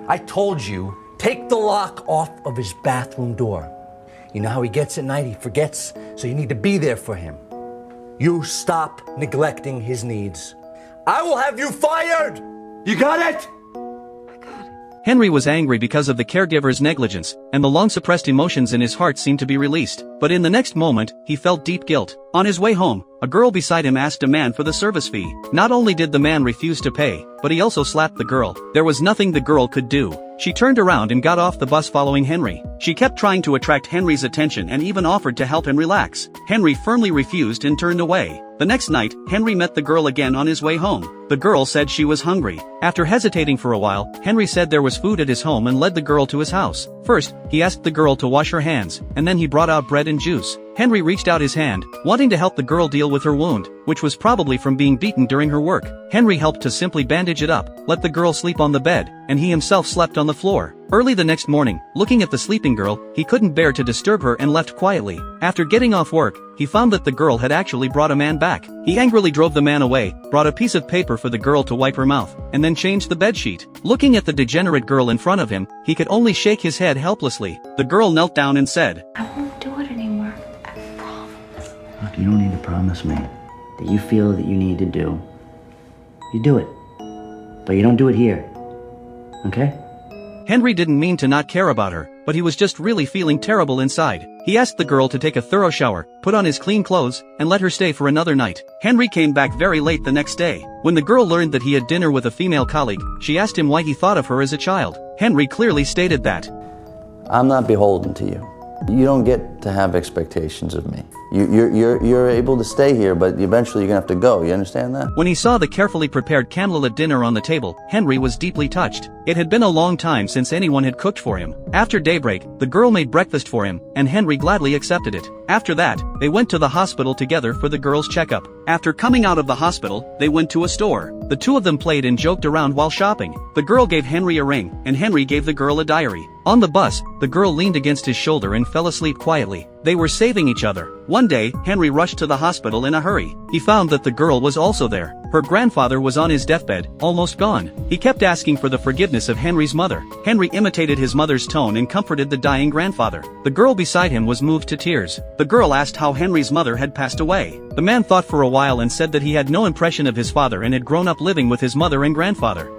I told you, take the lock off of his bathroom door. You know how he gets at night, he forgets, so you need to be there for him. You stop neglecting his needs. I will have you fired! You got it? Henry was angry because of the caregiver's negligence, and the long-suppressed emotions in his heart seemed to be released. But in the next moment, he felt deep guilt. On his way home, a girl beside him asked a man for the service fee. Not only did the man refuse to pay, but he also slapped the girl. There was nothing the girl could do. She turned around and got off the bus following Henry. She kept trying to attract Henry's attention and even offered to help him relax. Henry firmly refused and turned away. The next night, Henry met the girl again on his way home. The girl said she was hungry. After hesitating for a while, Henry said there was food at his home and led the girl to his house. First, he asked the girl to wash her hands, and then he brought out bread and juice. Henry reached out his hand, wanting to help the girl deal with her wound, which was probably from being beaten during her work. Henry helped to simply bandage it up, let the girl sleep on the bed, and he himself slept on the floor. Early the next morning, looking at the sleeping girl, he couldn't bear to disturb her and left quietly. After getting off work, he found that the girl had actually brought a man back. He angrily drove the man away, brought a piece of paper for the girl to wipe her mouth, and then changed the bedsheet. Looking at the degenerate girl in front of him, he could only shake his head helplessly. The girl knelt down and said, I won't do it anymore. I promise. Look, you don't need to promise me that you feel that you need to do. You do it. But you don't do it here. Okay? Henry didn't mean to not care about her, but he was just really feeling terrible inside. He asked the girl to take a thorough shower, put on his clean clothes, and let her stay for another night. Henry came back very late the next day. When the girl learned that he had dinner with a female colleague, she asked him why he thought of her as a child. Henry clearly stated that, I'm not beholden to you. You don't get to have expectations of me. You're able to stay here, but eventually you're gonna have to go. You understand that? When he saw the carefully prepared candlelit dinner on the table, Henry was deeply touched. It had been a long time since anyone had cooked for him. After daybreak, the girl made breakfast for him, and Henry gladly accepted it. After that, they went to the hospital together for the girl's checkup. After coming out of the hospital, they went to a store. The two of them played and joked around while shopping. The girl gave Henry a ring, and Henry gave the girl a diary. On the bus, the girl leaned against his shoulder and fell asleep quietly. They were saving each other. One day, Henry rushed to the hospital in a hurry. He found that the girl was also there. Her grandfather was on his deathbed, almost gone. He kept asking for the forgiveness of Henry's mother. Henry imitated his mother's tone and comforted the dying grandfather. The girl beside him was moved to tears. The girl asked how Henry's mother had passed away. The man thought for a while and said that he had no impression of his father and had grown up living with his mother and grandfather.